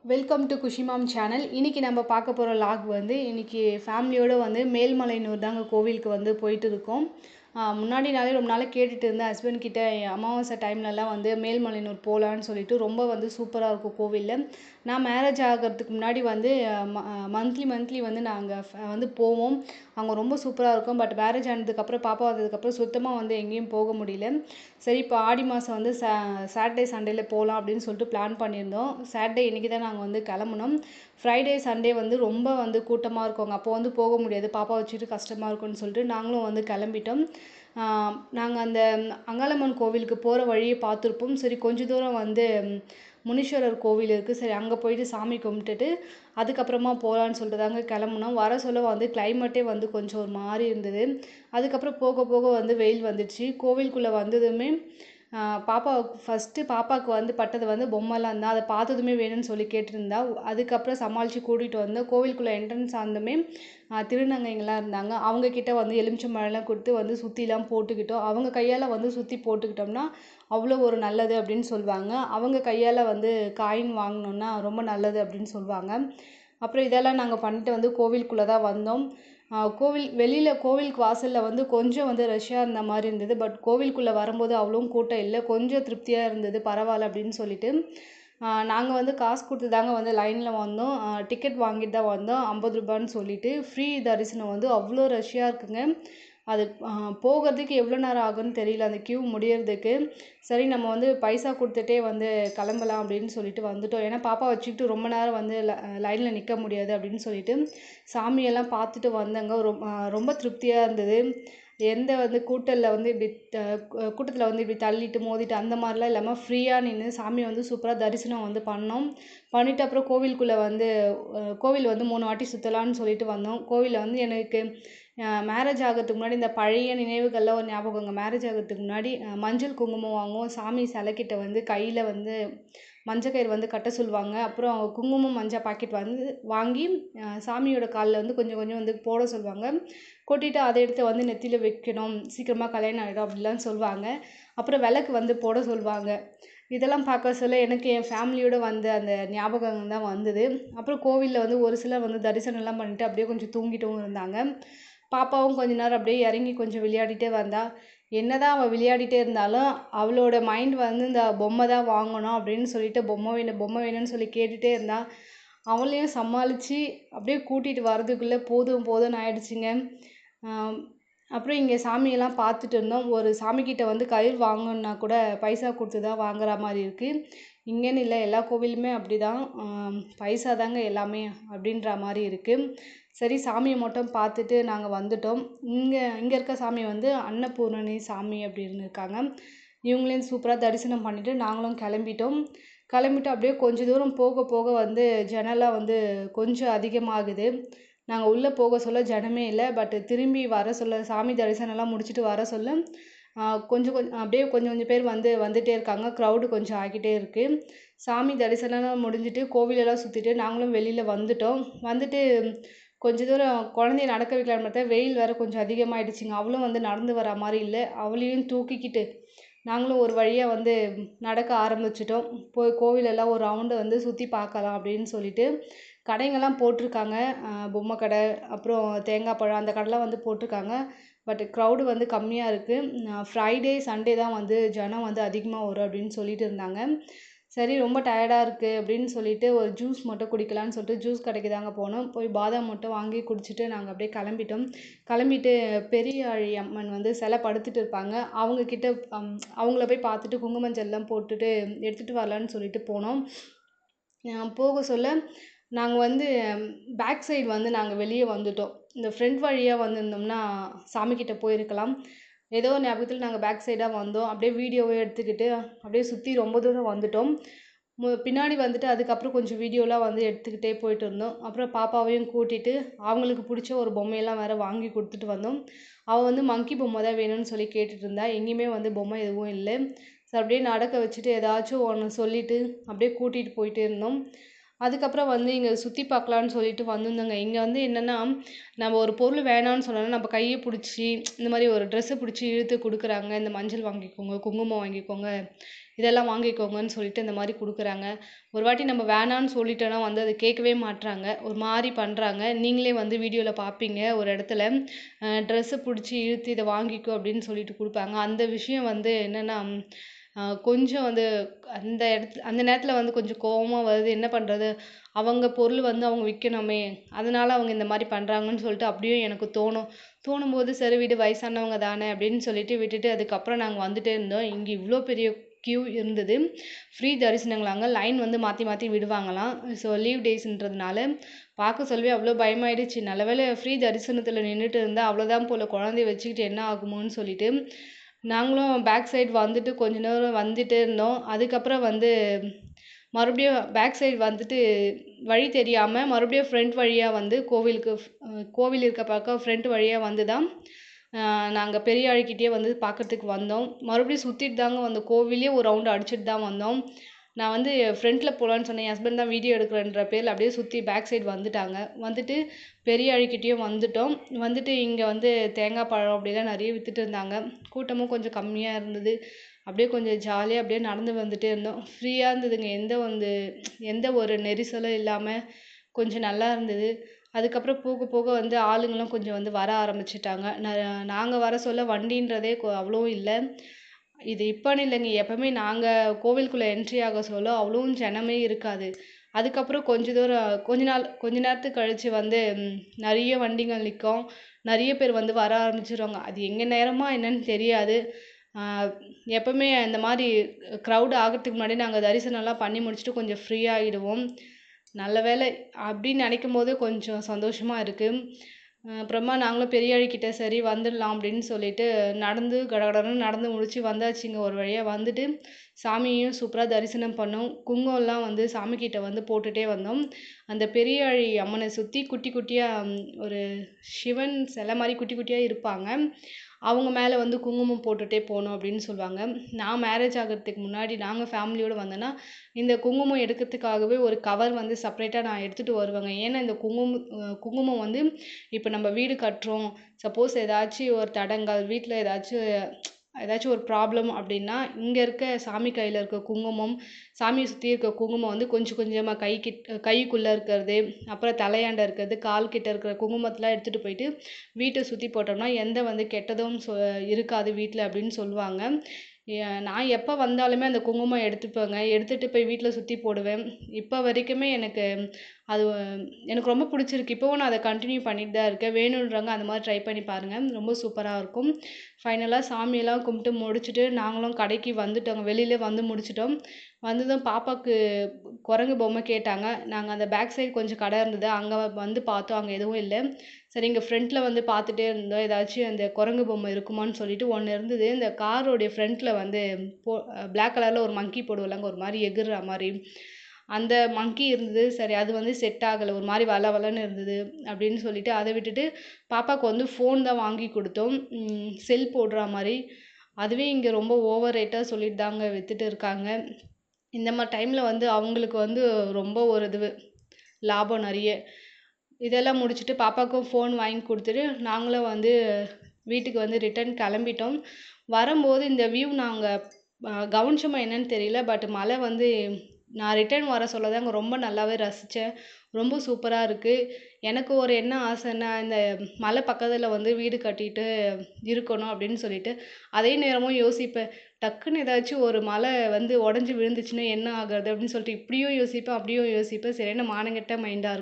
Welcome to குஷிமாம் channel. இன்றைக்கி நம்ம பார்க்க போகிற லாக் வந்து இன்றைக்கி ஃபேமிலியோடு வந்து மேல்மலையனூர் தாங்க கோவிலுக்கு வந்து போயிட்டு இருக்கோம். முன்னாடி நாளே ரொம்ப நாளாக கேட்டுட்டு இருந்தேன் ஹஸ்பண்ட் கிட்ட, அமாவாசை டைம்லலாம் வந்து மேல்மலையனூர் போகலான்னு சொல்லிட்டு. ரொம்ப வந்து சூப்பராக இருக்கும் கோவிலில். நான் மேரேஜ் ஆகிறதுக்கு முன்னாடி வந்து மந்த்லி வந்து நாங்கள் வந்து போவோம். அங்கே ரொம்ப சூப்பராக இருக்கும். பட் மேரேஜ் ஆனதுக்கப்புறம் பாப்பா வந்ததுக்கப்புறம் சுத்தமாக வந்து எங்கேயும் போக முடியல. சரி, இப்போ ஆடி மாதம் வந்து சாட்டர்டே சண்டேல போகலாம் அப்படின்னு சொல்லிட்டு பிளான் பண்ணியிருந்தோம். சாட்டர்டே இன்றைக்கி தான் நாங்கள் வந்து கிளம்புனோம். ஃப்ரைடே சண்டே வந்து ரொம்ப வந்து கூட்டமாக இருக்குங்க. அப்போ வந்து போக முடியாது, பாப்பா வச்சுட்டு கஷ்டமாக இருக்கும்னு சொல்லிட்டு நாங்களும் வந்து கிளம்பிட்டோம். நாங்கள் அந்த அங்காளம்மன் கோவிலுக்கு போகிற வழியை பார்த்துருப்போம். சரி, கொஞ்சம் தூரம் வந்து முனீஸ்வரர் கோவில் இருக்குது, சரி அங்கே போயிட்டு சாமி கும்பிட்டுட்டு அதுக்கப்புறமா போகலான்னு சொல்லிட்டு தாங்க கிளம்புனோம். வர சொல்ல வந்து கிளைமேட்டே வந்து கொஞ்சம் ஒரு மாதிரி இருந்தது. அதுக்கப்புறம் போக போக வந்து வெயில் வந்துடுச்சு. கோவிலுக்குள்ளே வந்ததுமே பாப்பாவுக்கு வந்து பட்டது வந்து பொம்மைலாம் தான். அதை பார்த்ததுமே வேணும்னு சொல்லி கேட்டிருந்தா. அதுக்கப்புறம் சமாளித்து கூட்டிகிட்டு வந்தோம். கோவிலுக்குள்ளே என்ட்ரன்ஸ் ஆனதுமே திருநங்கைங்களாம் இருந்தாங்க. அவங்கக்கிட்ட வந்து எலுமிச்சம்பழம்லாம் கொடுத்து வந்து சுற்றிலாம் போட்டுக்கிட்டோம். அவங்க கையால் வந்து சுற்றி போட்டுக்கிட்டோம்னா அவ்வளோ ஒரு நல்லது அப்படின்னு சொல்லுவாங்க. அவங்க கையால் வந்து காயின் வாங்கினோன்னா ரொம்ப நல்லது அப்படின்னு சொல்லுவாங்க. அப்புறம் இதெல்லாம் நாங்கள் பண்ணிட்டு வந்து கோவிலுக்குள்ளே தான் வந்தோம். கோவிலுக்கு வாசலில் வந்து கொஞ்சம் வந்து ரஷ்ஷாக இருந்த மாதிரி இருந்தது. பட் கோவிலுக்குள்ளே வரும்போது அவ்வளோவும் கூட்டம் இல்லை. கொஞ்சம் திருப்தியாக இருந்தது, பரவாயில்ல அப்படின்னு சொல்லிட்டு. நாங்கள் வந்து காசு கொடுத்து தாங்க வந்து லைனில் வந்தோம். டிக்கெட் வாங்கிட்டு தான் வந்தோம், 50 ரூபான்னு சொல்லிட்டு. ஃப்ரீ தரிசனம் வந்து அவ்வளோ ரஷ்ஷாக இருக்குங்க. அது போகிறதுக்கு எவ்வளோ நேரம் ஆகும்னு தெரியல, அந்த க்யூ முடியறதுக்கு. சரி, நம்ம வந்து பைசா கொடுத்துட்டே வந்து கிளம்பலாம் அப்படின்னு சொல்லிட்டு வந்துட்டோம். ஏன்னா பாப்பா வச்சுக்கிட்டு ரொம்ப நேரம் வந்து லைனில் நிற்க முடியாது அப்படின்னு சொல்லிட்டு சாமியெல்லாம் பார்த்துட்டு வந்தேங்க. ரொம்ப திருப்தியாக இருந்தது. எந்த வந்து கூட்டத்தில் வந்து இப்படி தள்ளிட்டு மோதிட்டு அந்த மாதிரிலாம் இல்லாமல் ஃப்ரீயாக நின்று சாமியை வந்து சூப்பராக தரிசனம் வந்து பண்ணோம். பண்ணிவிட்டு அப்புறம் கோவிலுக்குள்ளே வந்து கோவில் வந்து 3 வாட்டி சுற்றலான்னு சொல்லிட்டு வந்தோம். கோவிலில் வந்து எனக்கு மேரேஜ் ஆகிறதுக்கு முன்னாடி இந்த பழைய நினைவுகள்லாம் ஒரு ஞாபகங்க. மேரேஜ் ஆகிறதுக்கு முன்னாடி மஞ்சள் குங்குமம் வாங்குவோம். சாமி சிலைக்கிட்ட வந்து கையில் வந்து மஞ்சக்கயிறு வந்து கட்ட சொல்லுவாங்க. அப்புறம் குங்குமம் மஞ்சள் பாக்கெட் வந்து வாங்கி சாமியோட காலில் வந்து கொஞ்சம் கொஞ்சம் வந்து போட சொல்லுவாங்க. கொட்டிட்டு அதை எடுத்து வந்து நெத்தியில் வைக்கணும், சீக்கிரமாக கல்யாணம் ஆகிடும் அப்படிலாம் சொல்லுவாங்க. அப்புறம் விளக்கு வந்து போட சொல்லுவாங்க. இதெல்லாம் பார்க்க சொல்ல எனக்கு என் ஃபேமிலியோடு வந்த அந்த ஞாபகம் தான் வந்தது. அப்புறம் கோவிலில் வந்து ஒரு சிலர் வந்து தரிசனம்லாம் பண்ணிட்டு அப்படியே கொஞ்சம் தூங்கிட்டும் இருந்தாங்க. பாப்பாவும் கொஞ்ச நேரம் அப்படியே இறங்கி கொஞ்சம் விளையாடிட்டே வந்தா. என்னதான் அவள் விளையாடிட்டே இருந்தாலும் அவளோட மைண்ட் வந்து இந்த பொம்மை தான் வாங்கணும் அப்படின்னு சொல்லிட்டு பொம்மை வேணும்னு சொல்லி கேட்டுகிட்டே இருந்தா. அவளையும் சமாளித்து அப்படியே கூட்டிகிட்டு வரதுக்குள்ளே போதும் போதும்னு ஆயிடுச்சுங்க. அப்புறம் இங்கே சாமியெல்லாம் பார்த்துட்டு இருந்தோம். ஒரு சாமிக்கிட்ட வந்து கயிறு வாங்கணுன்னா கூட பைசா கொடுத்து தான் வாங்குற மாதிரி இருக்குது. இங்கேன்னு இல்லை, எல்லா கோவிலுமே அப்படி தான். பைசா தாங்க எல்லாமே அப்படின்ற மாதிரி இருக்குது. சரி, சாமியை மட்டும் பார்த்துட்டு நாங்கள் வந்துட்டோம். இங்கே இருக்க சாமி வந்து அன்னபூரணி சாமி அப்படின்னு இருக்காங்க. இவங்களையும் சூப்பராக தரிசனம் பண்ணிவிட்டு நாங்களும் கிளம்பிட்டு அப்படியே கொஞ்சம் தூரம் போக போக வந்து ஜனலாம் வந்து கொஞ்சம் அதிகமாகுது. நாங்கள் உள்ளே போக சொல்ல ஜனமே இல்லை. பட் திரும்பி வர சொல்ல, சாமி தரிசனம்லாம் முடிச்சுட்டு வர சொல்ல அப்படியே கொஞ்சம் கொஞ்சம் பேர் வந்துகிட்டே இருக்காங்க. க்ரௌடு கொஞ்சம் ஆகிட்டே இருக்குது. சாமி தரிசனம்லாம் முடிஞ்சுட்டு கோவிலெல்லாம் சுற்றிட்டு நாங்களும் வெளியில் வந்துட்டு கொஞ்சம் தூரம் குழந்தைய நடக்க வைக்கலான்னு பார்த்தா வெயில் வேறு கொஞ்சம் அதிகமாகிடுச்சிங்க. அவளும் வந்து நடந்து வர மாதிரி இல்லை. அவளையும் தூக்கிக்கிட்டு நாங்களும் ஒரு வழியாக வந்து நடக்க ஆரம்பிச்சிட்டோம். போய் கோவிலெல்லாம் ஒரு ரவுண்டு வந்து சுற்றி பார்க்கலாம் அப்படின்னு சொல்லிட்டு. கடைங்கள்லாம் போட்டிருக்காங்க, பொம்மை கடை, அப்புறம் தேங்காய் பழம் அந்த கடைலாம் வந்து போட்டிருக்காங்க. பட் க்ரௌடு வந்து கம்மியாக இருக்குது. ஃப்ரைடே சண்டே தான் வந்து ஜனம் வந்து அதிகமாக வரும் அப்படின்னு சொல்லிட்டு இருந்தாங்க. சரி, ரொம்ப டயர்டாக இருக்குது அப்படின்னு சொல்லிட்டு ஒரு ஜூஸ் மட்டும் குடிக்கலான்னு சொல்லிட்டு ஜூஸ் கடைக்கு தாங்க போனோம். போய் பாதாம் மட்டும் வாங்கி குடிச்சிட்டு நாங்கள் அப்படியே கிளம்பிட்டு பெரிய ஆழி அம்மன் வந்து சிலை படுத்துட்டு இருப்பாங்க. அவங்கக்கிட்ட அவங்கள போய் பார்த்துட்டு குங்குமஞ்சல்லாம் போட்டுட்டு எடுத்துகிட்டு வரலான்னு சொல்லிட்டு போனோம். போக சொல்ல நாங்கள் வந்து பேக் சைடு வந்து நாங்கள் வெளியே வந்துட்டோம். இந்த ஃப்ரண்ட் வழியாக வந்திருந்தோம்னா சாமிக்கிட்ட போயிருக்கலாம். ஏதோ ஞாபகத்தில் நாங்கள் பேக் சைடாக வந்தோம். அப்படியே வீடியோவே எடுத்துக்கிட்டு அப்படியே சுற்றி ரொம்ப தூரம் வந்துட்டோம். பின்னாடி வந்துட்டு அதுக்கப்புறம் கொஞ்சம் வீடியோலாம் வந்து எடுத்துக்கிட்டே போயிட்டு இருந்தோம். அப்புறம் பாப்பாவையும் கூட்டிகிட்டு அவங்களுக்கு பிடிச்ச ஒரு பொம்மையெல்லாம் வேறு வாங்கி கொடுத்துட்டு வந்தோம். அவள் வந்து மங்கி பொம்மை தான் வேணும்னு சொல்லி கேட்டுட்டு இருந்தா. எங்கேயுமே வந்து பொம்மை எதுவும் இல்லை. ஸோ அப்படியே நடக்க வச்சுட்டு ஏதாச்சும் ஒன்று சொல்லிவிட்டு அப்படியே கூட்டிகிட்டு போயிட்டே இருந்தோம். அதுக்கப்புறம் வந்து இங்கே சுற்றி பார்க்கலான்னு சொல்லிட்டு வந்திருந்தோங்க. இங்கே வந்து என்னென்னா, நம்ம ஒரு பொருள் வேணான்னு சொன்னோன்னா, நம்ம கையை பிடிச்சி இந்த மாதிரி ஒரு ட்ரெஸ்ஸை பிடிச்சி இழுத்து கொடுக்குறாங்க. இந்த மஞ்சள் வாங்கிக்கோங்க, குங்குமம் வாங்கிக்கோங்க, இதெல்லாம் வாங்கிக்கோங்கன்னு சொல்லிட்டு இந்த மாதிரி கொடுக்குறாங்க. ஒரு வாட்டி நம்ம வேணான்னு சொல்லிட்டோன்னா வந்து அதை கேட்கவே மாட்றாங்க. ஒரு மாதிரி பண்ணுறாங்க. நீங்களே வந்து வீடியோவில் பார்ப்பீங்க, ஒரு இடத்துல ட்ரெஸ்ஸை பிடிச்சி இழுத்து இதை வாங்கிக்கோ அப்படின்னு சொல்லிட்டு கொடுப்பாங்க. அந்த விஷயம் வந்து என்னென்னா, கொஞ்சம் வந்து அந்த நேரத்தில் வந்து கொஞ்சம் கோவமா வருது. என்ன பண்ணுறது? அவங்க பொருள் வந்து அவங்க விற்கணுமே! அதனால அவங்க இந்த மாதிரி பண்ணுறாங்கன்னு சொல்லிட்டு அப்படியும் எனக்கு தோணும். தோணும்போது சரி விடு, வயசானவங்க தானே அப்படின்னு சொல்லிட்டு விட்டுட்டு அதுக்கப்புறம் நாங்கள் வந்துட்டே இருந்தோம். இங்கே இவ்வளோ பெரிய கியூ இருந்தது. ஃப்ரீ தரிசனங்களாங்க. லைன் வந்து மாற்றி மாற்றி விடுவாங்களாம். ஸோ லீவ் டேஸ்ன்றதுனால பார்க்க சொல்லவே அவ்வளோ பயமாயிடுச்சு. நல்ல வேளை ஃப்ரீ தரிசனத்தில் நின்றுட்டு இருந்தா அவ்வளோதான் போல, குழந்தைய வச்சுக்கிட்டு என்ன ஆகுமோன்னு சொல்லிட்டு நாங்களும் பேக் சைடு வந்துட்டு கொஞ்ச நேரம் வந்துட்டே இருந்தோம். அதுக்கப்புறம் வந்து மறுபடியும் பேக் சைடு வந்துட்டு வழி தெரியாமல் மறுபடியும் ஃப்ரண்ட் வழியாக வந்து கோவில் இருக்க பக்கம் ஃப்ரண்ட் வழியாக வந்து தான் நாங்கள் பெரிய அழிக்கிட்டே வந்து பார்க்கறதுக்கு வந்தோம். மறுபடியும் சுற்றிட்டு தாங்க வந்தோம். கோவிலே ஒரு ரவுண்டு அடிச்சுட்டு தான் வந்தோம். நான் வந்து ஃப்ரண்ட்டில் போகலான்னு சொன்னேன். என் ஹஸ்பண்ட் தான் வீடியோ எடுக்கிறேன்ற பேரில் அப்படியே சுற்றி பேக் சைடு வந்துட்டாங்க. வந்துட்டு பெரிய அழிக்கிட்டேயும் வந்துட்டோம். வந்துட்டு இங்கே வந்து தேங்காய் பழம் அப்படிலாம் நிறைய வித்துட்டு இருந்தாங்க. கூட்டமும் கொஞ்சம் கம்மியாக இருந்தது. அப்படியே கொஞ்சம் ஜாலியாக அப்படியே நடந்து வந்துட்டே இருந்தோம். ஃப்ரீயாக இருந்ததுங்க. எந்த ஒரு நெரிசலும் இல்லாமல் கொஞ்சம் நல்லா இருந்தது. அதுக்கப்புறம் போக போக வந்து ஆளுங்களும் கொஞ்சம் வந்து வர ஆரம்பிச்சுட்டாங்க. நாங்கள் வர சொல்ல வண்டின்றதே அவ்வளவும் இல்லை. இது இப்போன்னு இல்லைங்க. எப்பவுமே நாங்கள் கோவிலுக்குள்ளே என்ட்ரி ஆக சொல்ல அவ்வளவும் ஜனமே இருக்காது. அதுக்கப்புறம் கொஞ்ச நேரத்துக்கு கழிச்சு வந்து நிறைய வண்டிகள் நிற்கும். நிறைய பேர் வந்து வர ஆரம்பிச்சிருவாங்க. அது எங்கள் நேரமா என்னன்னு தெரியாது. எப்பவுமே இந்த மாதிரி க்ரௌட் ஆகிறதுக்கு முன்னாடி நாங்கள் தரிசனம்லாம் பண்ணி முடிச்சுட்டு கொஞ்சம் ஃப்ரீ ஆகிடுவோம். நல்ல வேளை அப்படின்னு நினைக்கும்போது கொஞ்சம் சந்தோஷமாக இருக்குது. அப்புறமா நாங்களும் பெரியவழிக்கிட்ட சரி வந்துடலாம் அப்படின்னு சொல்லிட்டு நடந்து கடகடன்னு நடந்து முடிச்சு வந்தாச்சுங்க. ஒரு வழியாக வந்துட்டு சாமியையும் சூப்பராக தரிசனம் பண்ணோம். குங்குமம்லாம் வந்து சாமிக்கிட்ட வந்து போட்டுகிட்டே வந்தோம். அந்த பெரியவழி அம்மனை சுற்றி குட்டி குட்டியாக ஒரு சிவன் சிலை மாதிரி குட்டி குட்டியாக இருப்பாங்க. அவங்க மேலே வந்து குங்குமம் போட்டுகிட்டே போகணும் அப்படின்னு சொல்லுவாங்க. நான் மேரேஜ் ஆகிறதுக்கு முன்னாடி நாங்கள் ஃபேமிலியோடு வந்தோன்னா இந்த குங்குமம் எடுக்கிறதுக்காகவே ஒரு கவர் வந்து செப்பரேட்டாக நான் எடுத்துகிட்டு வருவேங்க. ஏன்னா இந்த குங்குமம் வந்து இப்போ நம்ம வீடு கட்டுறோம், சப்போஸ் ஏதாச்சும் ஒரு தடங்கல் வீட்டில் ஏதாச்சும் ஒரு ப்ராப்ளம் அப்படின்னா இங்கே இருக்க சாமி கையில் இருக்க குங்குமம், சாமியை சுற்றி இருக்க குங்குமம் வந்து கொஞ்சம் கொஞ்சமாக கைக்குள்ளே இருக்கிறது, அப்புறம் தலையாண்ட இருக்கிறது, கால் கிட்ட இருக்கிற குங்குமத்தெலாம் எடுத்துகிட்டு போயிட்டு வீட்டை சுற்றி போட்டோம்னா எந்த வந்து கெட்டதும் இருக்காது வீட்டில் அப்படின்னு சொல்லுவாங்க. நான் எப்போ வந்தாலுமே அந்த குங்குமம் எடுத்துப்பேங்க. எடுத்துகிட்டு போய் வீட்டில் சுற்றி போடுவேன். இப்போ வரைக்குமே அது எனக்கு ரொம்ப பிடிச்சிருக்கு. இப்போவும் நான் அதை கண்டினியூ பண்ணிட்டு தான் இருக்கேன். வேணுன்றவங்க அந்த மாதிரி ட்ரை பண்ணி பாருங்கள். ரொம்ப சூப்பராக இருக்கும். ஃபைனலாக சாமியெல்லாம் கும்பிட்டு முடிச்சுட்டு நாங்களும் கடைக்கு வந்துட்டோங்க. வெளியில வந்து முடிச்சிட்டோம். வந்ததும் பாப்பாவுக்கு குரங்கு பொம்மை கேட்டாங்க. நாங்கள் அந்த பேக் சைடு கொஞ்சம் கடை இருந்தது. அங்கே வந்து பார்த்தோம். அங்கே எதுவும் இல்லை. சரி இங்கே ஃப்ரண்ட்டில் வந்து பார்த்துட்டே இருந்தோம். ஏதாச்சும் அந்த குரங்கு பொம்மை இருக்குமான்னு சொல்லிட்டு ஒன்று இருந்தது. இந்த காரோடைய ஃப்ரண்ட்டில் வந்து பிளாக் கலரில் ஒரு மங்கி போடுவோம்லங்க, ஒரு மாதிரி எகுறுற மாதிரி. அந்த மங்கி இருந்தது. சரி அது வந்து செட் ஆகலை. ஒரு மாதிரி வள வளன்னு இருந்தது அப்படின்னு சொல்லிட்டு அதை விட்டுட்டு பாப்பாவுக்கு வந்து ஃபோன் தான் வாங்கி கொடுத்தோம். செல் போடுற மாதிரி. அதுவே இங்கே ரொம்ப ஓவர் ரேட்டாக சொல்லிட்டு தாங்க வித்துட்டு இருக்காங்க. இந்த மாதிரி டைமில் வந்து அவங்களுக்கு வந்து ரொம்ப ஒரு லாபம் நிறைய. இதெல்லாம் முடிச்சுட்டு பாப்பாவுக்கும் ஃபோன் வாங்கி கொடுத்துட்டு நாங்களும் வந்து வீட்டுக்கு வந்து ரிட்டர்ன் கிளம்பிட்டோம். வரும்போது இந்த வியூ நாங்கள் கவனிச்சோமா என்னன்னு தெரியல. பட் மழை வந்து நான் ரிட்டர்ன் வர சொல்ல தாங்க ரொம்ப நல்லாவே ரசித்தேன். ரொம்ப சூப்பராக இருக்குது. எனக்கு ஒரு என்ன ஆசைன்னா இந்த மலை பக்கத்தில் வந்து வீடு கட்டிட்டு இருக்கணும் அப்படின்னு சொல்லிட்டு அதே நேரமும் யோசிப்பேன். டக்குன்னு ஏதாச்சும் ஒரு மலை வந்து உடஞ்சி விழுந்துச்சுன்னா என்ன ஆகுறது அப்படின்னு சொல்லிட்டு இப்படியும் யோசிப்பேன், அப்படியும் யோசிப்பேன். சரியான மானங்கெட்ட மைண்டாக இருக்கும்.